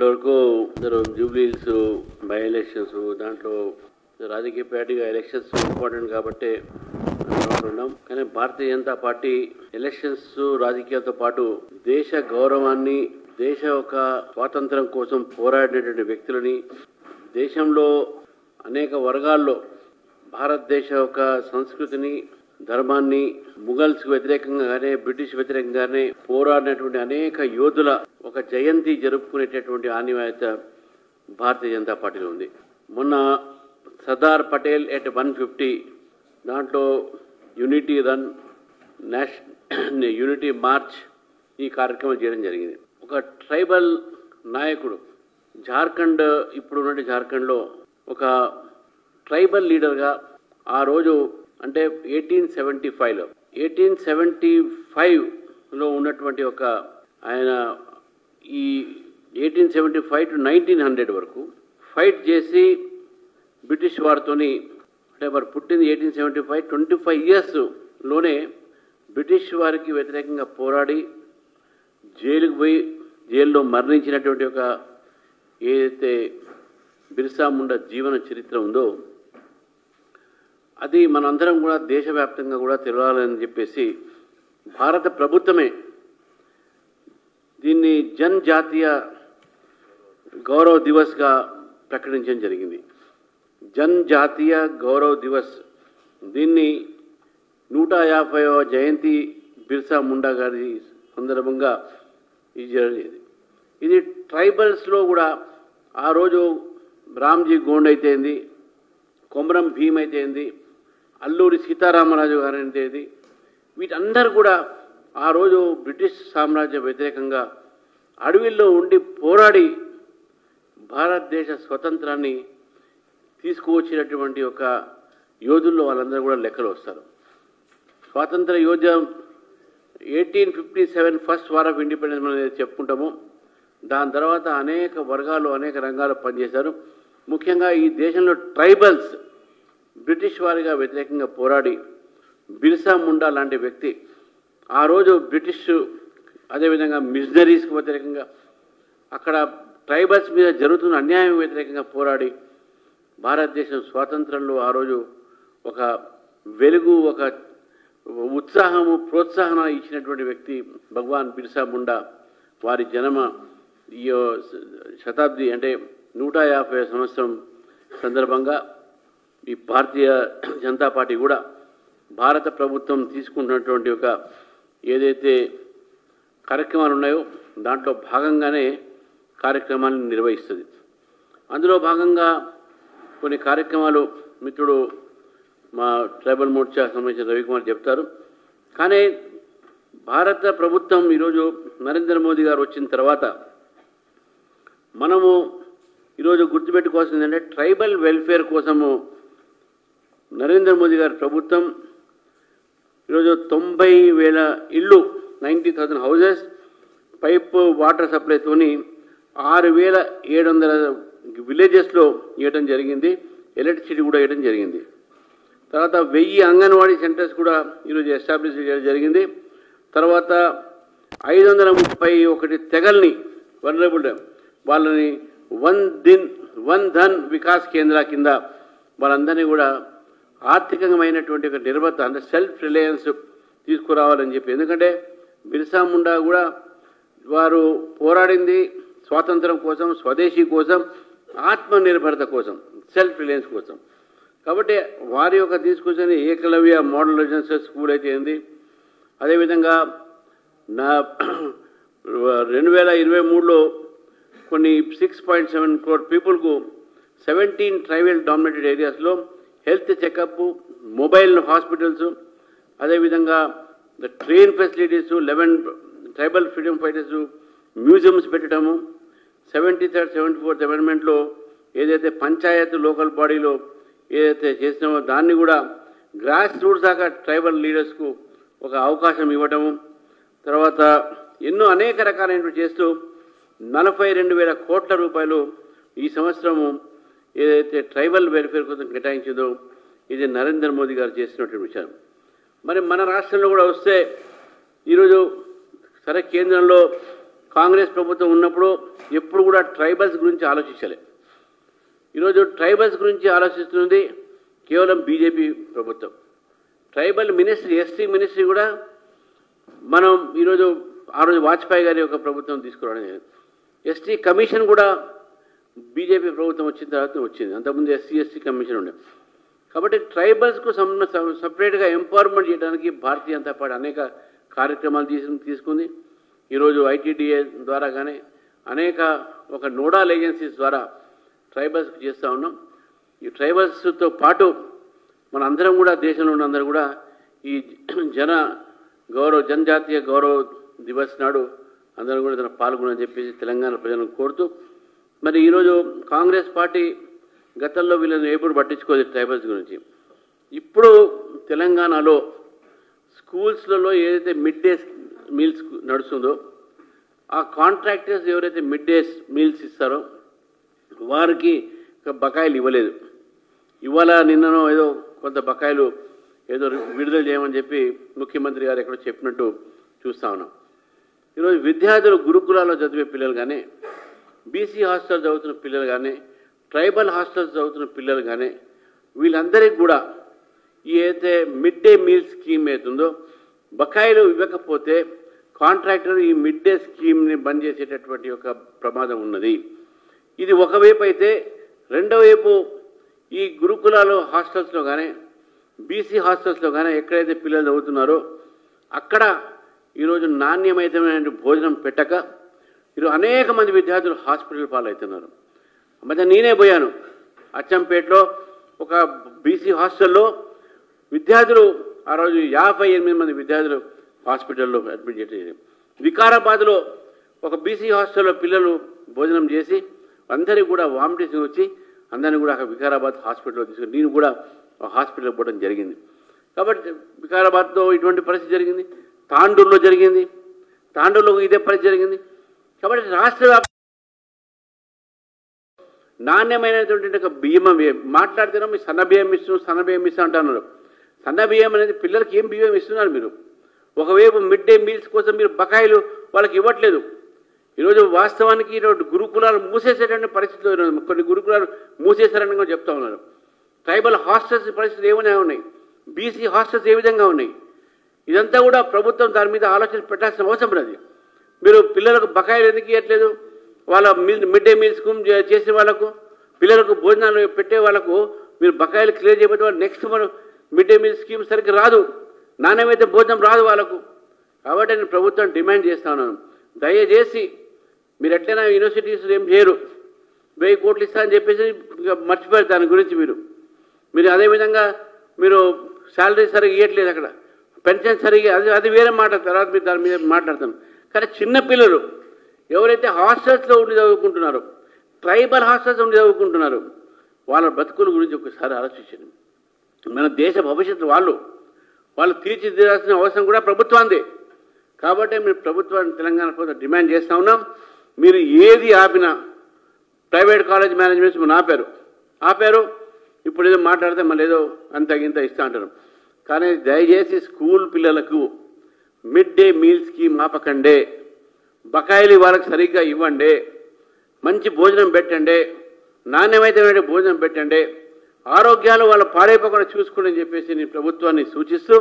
మొన్నటి వరకు జూబ్లీస్ by elections దాంట్లో రాజకీయ పార్టీగా ఎలక్షన్స్ ఇంపార్టెంట్ కాబట్టి ఉన్నాం. కానీ భారతీయ జనతా పార్టీ ఎలక్షన్స్ రాజకీయాలతో పాటు దేశ గౌరవాన్ని, దేశ ఒక స్వాతంత్రం కోసం పోరాడినటువంటి వ్యక్తులని, దేశంలో అనేక వర్గాల్లో భారతదేశ యొక్క సంస్కృతిని, ధర్మాన్ని ముఘల్స్ వ్యతిరేకంగా కానీ బ్రిటిష్ వ్యతిరేకంగానే పోరాడినటువంటి అనేక యోధుల ఒక జయంతి జరుపుకునేటటువంటి ఆనివాయత భారతీయ జనతా పార్టీలో ఉంది. మొన్న సర్దార్ పటేల్ ఎట్ 150 దాంట్లో యూనిటీ రన్, యూనిటీ మార్చ్ ఈ కార్యక్రమం చేయడం జరిగింది. ఒక ట్రైబల్ నాయకుడు జార్ఖండ్, ఇప్పుడున్నటువంటి జార్ఖండ్లో ఒక ట్రైబల్ లీడర్గా ఆ రోజు అంటే 1875లో ఉన్నటువంటి ఒక ఆయన ఈ 1875 to 1900 వరకు ఫైట్ చేసి బ్రిటిష్ వారితోని, అంటే వారు పుట్టింది 1875, 25 yearsలోనే బ్రిటిష్ వారికి వ్యతిరేకంగా పోరాడి జైలుకు పోయి జైల్లో మరణించినటువంటి ఒక ఏదైతే బిర్సా ముండా జీవన చరిత్ర ఉందో అది మనందరం కూడా దేశవ్యాప్తంగా కూడా తెలవాలని చెప్పేసి భారత ప్రభుత్వమే దీన్ని జనజాతీయ గౌరవ దివస్గా ప్రకటించడం జరిగింది. జనజాతీయ గౌరవ దివస్, దీన్ని 150వ జయంతి బిర్సా ముండా గారి సందర్భంగా ఇది ట్రైబల్స్లో కూడా ఆ రోజు రామ్జీ గోండ్ అయితేంది, కొమరం భీమ్ అయితేంది, అల్లూరి సీతారామరాజు గారు అయితేంది, వీటందరూ కూడా ఆ రోజు బ్రిటిష్ సామ్రాజ్య వ్యతిరేకంగా అడవిల్లో ఉండి పోరాడి భారతదేశ స్వతంత్రాన్ని తీసుకువచ్చినటువంటి ఒక యోధుల్లో వాళ్ళందరూ కూడా లెక్కలు వస్తారు. స్వాతంత్ర యోధ 1857 ఫస్ట్ వార్ ఆఫ్ ఇండిపెండెన్స్ అనేది చెప్పుకుంటాము. దాని తర్వాత అనేక వర్గాలు, అనేక రంగాలు పనిచేశారు. ముఖ్యంగా ఈ దేశంలో ట్రైబల్స్ బ్రిటిష్ వారిగా వ్యతిరేకంగా పోరాడి బిర్సా ముండా లాంటి వ్యక్తి ఆ రోజు బ్రిటిష్, అదేవిధంగా మిషనరీస్కి వ్యతిరేకంగా అక్కడ ట్రైబల్స్ మీద జరుగుతున్న అన్యాయం వ్యతిరేకంగా పోరాడి భారతదేశం స్వాతంత్రంలో ఆ రోజు ఒక వెలుగు, ఒక ఉత్సాహము, ప్రోత్సాహన ఇచ్చినటువంటి వ్యక్తి భగవాన్ బిర్సా ముండా. వారి జన్మ ఈ శతాబ్ది అంటే 150వ సంవత్సరం సందర్భంగా ఈ భారతీయ జనతా పార్టీ కూడా భారత ప్రభుత్వం తీసుకుంటున్నటువంటి ఒక ఏదైతే కార్యక్రమాలు ఉన్నాయో దాంట్లో భాగంగానే కార్యక్రమాలను నిర్వహిస్తుంది. అందులో భాగంగా కొన్ని కార్యక్రమాలు మిత్రుడు మా ట్రైబల్ మోర్చా సంబంధించిన రవికుమార్ చెప్తారు. కానీ భారత ప్రభుత్వం ఈరోజు నరేంద్ర మోదీ గారు వచ్చిన తర్వాత మనము ఈరోజు గుర్తుపెట్టుకోవాల్సింది ఏంటంటే ట్రైబల్ వెల్ఫేర్ కోసము నరేంద్ర మోదీ గారి ప్రభుత్వం ఈరోజు 90,000 ఇళ్ళు, 90,000 హౌజెస్, పైప్ వాటర్ సప్లైతోని 6,700 విలేజెస్లో ఇవ్వడం జరిగింది. ఎలక్ట్రిసిటీ కూడా ఇవ్వడం జరిగింది. తర్వాత 1000 అంగన్వాడీ సెంటర్స్ కూడా ఈరోజు ఎస్టాబ్లిష్ చేయడం జరిగింది. తర్వాత 531 తెగల్ని, వనరబుల్ వాళ్ళని వన్ ధన్ వికాస్ కేంద్ర కింద వాళ్ళందరినీ కూడా ఆర్థికమైనటువంటి ఒక నిర్భరత, అంటే సెల్ఫ్ రిలయన్స్ తీసుకురావాలని చెప్పి. ఎందుకంటే బిర్సా ముండా కూడా వారు పోరాడింది స్వాతంత్రం కోసం, స్వదేశీ కోసం, ఆత్మనిర్భరత కోసం, సెల్ఫ్ రిలయన్స్ కోసం. కాబట్టి వారి యొక్క తీసుకొచ్చిన ఏకలవ్య మోడల్ రెసిడెన్షియల్ స్కూల్ అయితే ఏంది, అదేవిధంగా 2023లో కొన్ని 6.7 crore పీపుల్కు 17 ట్రైబల్ డామినేటెడ్ ఏరియాస్లో హెల్త్ చెకప్, మొబైల్ హాస్పిటల్స్, అదేవిధంగా train facilities, 11 tribal freedom fighters museums పెట్టడము, 73rd 74th అమెండ్మెంట్లో ఏదైతే పంచాయత్ లోకల్ బాడీలో ఏదైతే చేసినామో దాన్ని కూడా గ్రాస్ రూట్స్ దాకా ట్రైబల్ లీడర్స్కు ఒక అవకాశం ఇవ్వటము. తర్వాత ఎన్నో అనేక రకాలైనటువంటి చేస్తూ 42,000 కోట్ల రూపాయలు ఈ సంవత్సరము ఏదైతే ట్రైబల్ వెల్ఫేర్ కోసం కేటాయించిందో ఇది నరేంద్ర మోదీ గారు చేసినటువంటి విషయం. మరి మన రాష్ట్రంలో కూడా వస్తే ఈరోజు సరే కేంద్రంలో కాంగ్రెస్ ప్రభుత్వం ఉన్నప్పుడు ఎప్పుడు కూడా ట్రైబల్స్ గురించి ఆలోచించలే. ఈరోజు ట్రైబల్స్ గురించి ఆలోచిస్తున్నది కేవలం బీజేపీ ప్రభుత్వం. ట్రైబల్ మినిస్ట్రీ, ఎస్టీ మినిస్ట్రీ కూడా మనం ఈరోజు ఆ రోజు వాజ్పేయి గారి యొక్క ప్రభుత్వం తీసుకురావడం జరిగింది. ఎస్టీ కమిషన్ కూడా బీజేపీ ప్రభుత్వం వచ్చిన తర్వాత వచ్చింది. అంతకుముందు ఎస్సీ కమిషన్ ఉండే. కాబట్టి ట్రైబల్స్కు సపరేట్గా ఎంపవర్మెంట్ చేయడానికి భారతీయ జనతా పార్టీ అనేక కార్యక్రమాలు తీసుకుంది. ఈరోజు ఐటీడీఏ ద్వారా కానీ అనేక ఒక నోడల్ ఏజెన్సీస్ ద్వారా ట్రైబల్స్కి చేస్తూ ఉన్నాం. ఈ ట్రైబల్స్తో పాటు మన అందరం కూడా, దేశంలో ఉన్న అందరూ కూడా ఈ జనజాతీయ గౌరవ దివస్ నాడు అందరూ కూడా తన పాల్గొనని చెప్పేసి తెలంగాణ ప్రజలను కోరుతూ, మరి ఈరోజు కాంగ్రెస్ పార్టీ గతంలో వీళ్ళని ఎప్పుడు పట్టించుకోలేదు ట్రైబల్స్ గురించి. ఇప్పుడు తెలంగాణలో స్కూల్స్లలో ఏదైతే మిడ్ డే మీల్స్ నడుస్తుందో ఆ కాంట్రాక్టర్స్ ఎవరైతే మిడ్ డే మీల్స్ ఇస్తారో వారికి బకాయిలు ఇవ్వలేదు. ఇవాళ నిన్ననో ఏదో కొంత బకాయిలు ఏదో విడుదల చేయమని చెప్పి ముఖ్యమంత్రి గారు ఎక్కడో చెప్పినట్టు చూస్తూ ఉన్నాం. ఈరోజు విద్యార్థులు గురుకులాల్లో చదివే పిల్లలు కానీ, బీసీ హాస్టల్ చదువుతున్న పిల్లలు కానీ, ట్రైబల్ హాస్టల్స్ చదువుతున్న పిల్లలు కానీ వీళ్ళందరికీ కూడా ఈ అయితే మిడ్ డే మీల్ స్కీమ్ అవుతుందో బకాయిలు ఇవ్వకపోతే కాంట్రాక్టర్ ఈ మిడ్ డే స్కీమ్ని బంద్ చేసేటటువంటి ఒక ప్రమాదం ఉన్నది. ఇది ఒకవైపు అయితే, రెండో వైపు ఈ గురుకులాలు హాస్టల్స్లో కానీ, బీసీ హాస్టల్స్లో కానీ ఎక్కడైతే పిల్లలు చదువుతున్నారో అక్కడ ఈరోజు నాణ్యమైన భోజనం పెట్టక ఈరోజు అనేక మంది విద్యార్థులు హాస్పిటల్ పాలవుతున్నారు. మధ్య నేనే పోయాను అచ్చంపేటలో ఒక బీసీ హాస్టల్లో విద్యార్థులు ఆ రోజు 58 మంది విద్యార్థులు హాస్పిటల్లో అడ్మిట్ చేశారు. వికారాబాద్లో ఒక బీసీ హాస్టల్లో పిల్లలు భోజనం చేసి అందరికీ కూడా వామిటింగ్ వచ్చి అందరినీ కూడా వికారాబాద్ హాస్పిటల్లో తీసుకుని నేను కూడా హాస్పిటల్కి పోవడం జరిగింది. కాబట్టి వికారాబాద్లో ఇటువంటి పరిస్థితి జరిగింది, తాండూరులో జరిగింది, తాండూరులో ఇదే పరిస్థితి జరిగింది. కాబట్టి రాష్ట్ర నాణ్యమైనటువంటి ఒక బియ్యం మాట్లాడితేనే మీ సన్న బియ్యం ఇస్తూ అంటున్నారు. సన్న బియ్యం అనేది పిల్లలకి ఏం బియ్యం ఇస్తున్నారు మీరు? ఒకవైపు మిడ్ డే మీల్స్ కోసం మీరు బకాయిలు వాళ్ళకి ఇవ్వట్లేదు. ఈరోజు వాస్తవానికి ఈరోజు గురుకులాలు మూసేసేటువంటి పరిస్థితులు, కొన్ని గురుకులాలు మూసేశారని కూడా చెప్తా ఉన్నారు. ట్రైబల్ హాస్టల్స్ పరిస్థితులు ఏమైనా ఉన్నాయి, బీసీ హాస్టల్స్ ఏ విధంగా ఉన్నాయి, ఇదంతా కూడా ప్రభుత్వం దాని మీద ఆలోచన పెట్టాల్సిన అవసరం ఉన్నది. మీరు పిల్లలకు బకాయిలు ఎందుకు ఇవ్వట్లేదు? వాళ్ళ మిడ్ డే మీల్స్ చేసే వాళ్ళకు, పిల్లలకు భోజనాలు పెట్టే వాళ్ళకు మీరు బకాయిలు క్లియర్ చేయబట్టి వాళ్ళు నెక్స్ట్ మనం మిడ్ డే మీల్ స్కీమ్ సరిగ్గా రాదు, నాణ్యమైతే భోజనం రాదు వాళ్ళకు. కాబట్టి నేను ప్రభుత్వం డిమాండ్ చేస్తా ఉన్నాను, దయచేసి మీరు ఎట్లయినా యూనివర్సిటీస్ ఏం చేయరు, 1000 కోట్లు ఇస్తా అని చెప్పేసి మర్చిపోయారు దాని గురించి. మీరు అదేవిధంగా మీరు శాలరీ సరిగ్గా ఇవ్వట్లేదు, అక్కడ పెన్షన్ సరిగ్గా, అది వేరే మాట, తర్వాత మీరు దాని మీద మాట్లాడతాను. కానీ చిన్నపిల్లలు ఎవరైతే హాస్టల్స్లో ఉండి చదువుకుంటున్నారో, ట్రైబల్ హాస్టల్స్ ఉండి చదువుకుంటున్నారు, వాళ్ళ బతుకుల గురించి ఒకసారి ఆలోచించండి. మన దేశ భవిష్యత్తు వాళ్ళు తీర్చిదిద్దాల్సిన అవసరం కూడా ప్రభుత్వాందే. కాబట్టి మీరు ప్రభుత్వాన్ని, తెలంగాణ ప్రభుత్వం డిమాండ్ చేస్తూ ఉన్నాం, మీరు ఏది ఆపినా ప్రైవేట్ కాలేజ్ మేనేజ్మెంట్స్ ఆపారు. ఇప్పుడు ఏదో మాట్లాడితే మళ్ళీ ఏదో అంత ఇస్తూ అంటారు. కానీ దయచేసి స్కూల్ పిల్లలకు మిడ్ డే మీల్ స్కీమ్ ఆపకండి, బకాయిలు వాళ్ళకి సరిగ్గా ఇవ్వండి, మంచి భోజనం పెట్టండి, నాణ్యమైన భోజనం పెట్టండి, ఆరోగ్యాలు వాళ్ళ పాడైపోకుండా చూసుకోండి అని చెప్పేసి నేను ప్రభుత్వాన్ని సూచిస్తూ